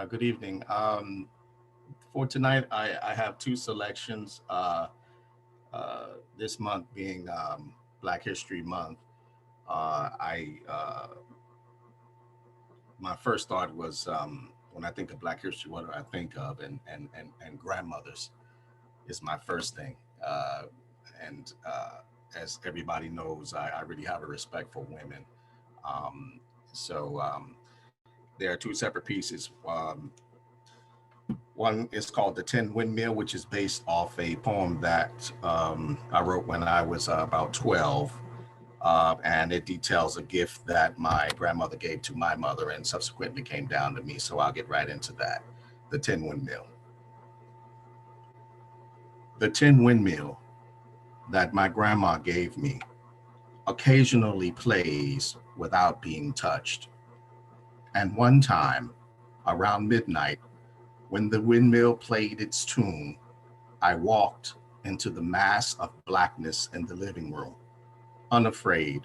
Good evening. For tonight, I have two selections. This month being Black History Month, I my first thought was when I think of Black History, what do I think of? And grandmothers is my first thing. And as everybody knows, I really have a respect for women. Um, so there are two separate pieces. One is called The Tin Windmill, which is based off a poem that I wrote when I was about 12. And it details a gift that my grandmother gave to my mother and subsequently came down to me. So I'll get right into that. The Tin Windmill. The tin windmill that my grandma gave me occasionally plays without being touched. And one time, around midnight, when the windmill played its tune, I walked into the mass of blackness in the living room, unafraid,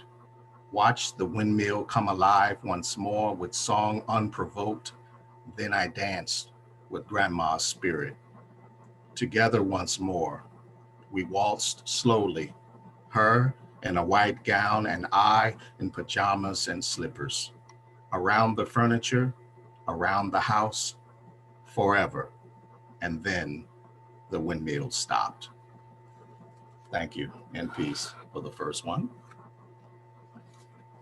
watched the windmill come alive once more with song unprovoked. Then I danced with Grandma's spirit. Together once more, we waltzed slowly, her in a white gown and I in pajamas and slippers, around the furniture, around the house, forever. And then the windmill stopped. Thank you, and peace for the first one.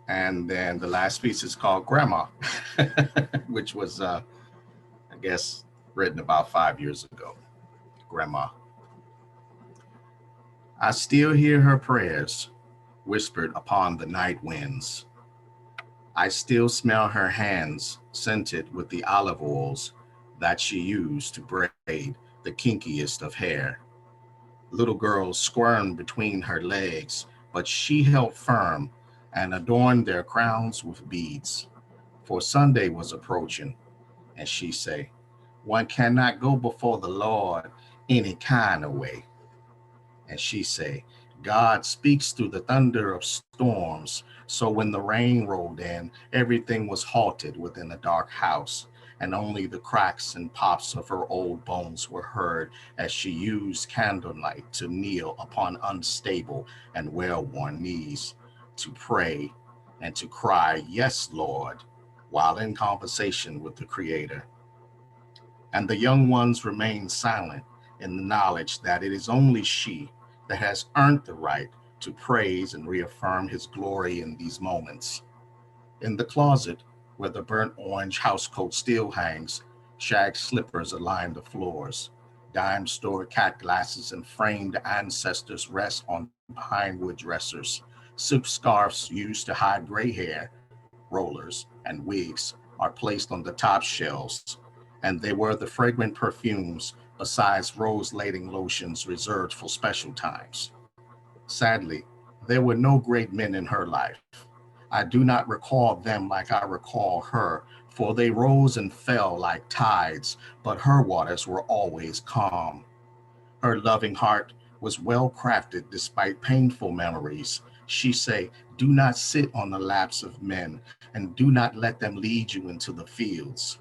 And then the last piece is called Grandma, which was, I guess, written about 5 years ago. Grandma. I still hear her prayers whispered upon the night winds. I still smell her hands scented with the olive oils that she used to braid the kinkiest of hair. Little girls squirmed between her legs, but she held firm and adorned their crowns with beads. For Sunday was approaching, and she say, one cannot go before the Lord any kind of way. And she say, God speaks through the thunder of storms. So when the rain rolled in, everything was halted within the dark house, and only the cracks and pops of her old bones were heard as she used candlelight to kneel upon unstable and well-worn knees, to pray and to cry, yes, Lord, while in conversation with the Creator. And the young ones remain silent in the knowledge that it is only she that has earned the right to praise and reaffirm his glory in these moments. In the closet, where the burnt orange housecoat still hangs, shag slippers align the floors. Dime store cat glasses and framed ancestors rest on pine wood dressers. Silk scarves used to hide gray hair, rollers, and wigs are placed on the top shelves, and they were the fragrant perfumes besides rose-laden lotions reserved for special times. Sadly, there were no great men in her life. I do not recall them like I recall her, for they rose and fell like tides, but her waters were always calm. Her loving heart was well crafted despite painful memories. She say, do not sit on the laps of men, and do not let them lead you into the fields.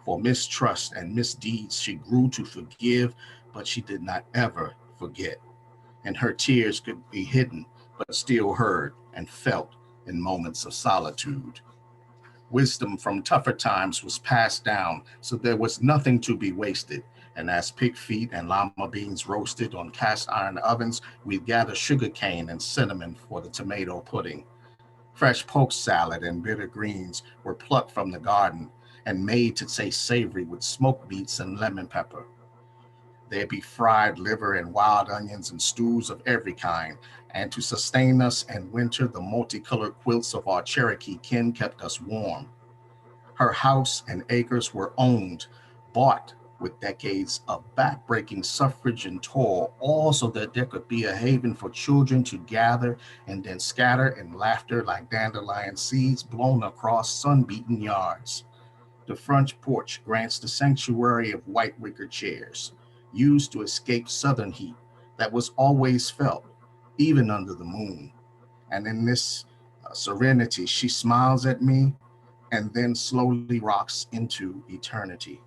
For mistrust and misdeeds she grew to forgive, but she did not ever forget. And her tears could be hidden, but still heard and felt in moments of solitude. Wisdom from tougher times was passed down, so there was nothing to be wasted. And as pig feet and llama beans roasted on cast iron ovens, we'd gather sugar cane and cinnamon for the tomato pudding. Fresh poke salad and bitter greens were plucked from the garden and made to taste savory with smoked meats and lemon pepper. There'd be fried liver and wild onions and stews of every kind. And to sustain us in winter, the multicolored quilts of our Cherokee kin kept us warm. Her house and acres were owned, bought with decades of back-breaking suffrage and toil, all so that there could be a haven for children to gather and then scatter in laughter like dandelion seeds blown across sun-beaten yards. The front porch grants the sanctuary of white wicker chairs, used to escape southern heat that was always felt, even under the moon. And in this serenity, she smiles at me and then slowly rocks into eternity.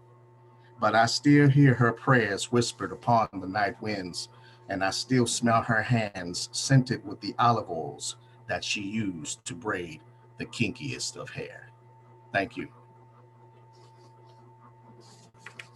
But I still hear her prayers whispered upon the night winds, and I still smell her hands scented with the olive oils that she used to braid the kinkiest of hair. Thank you.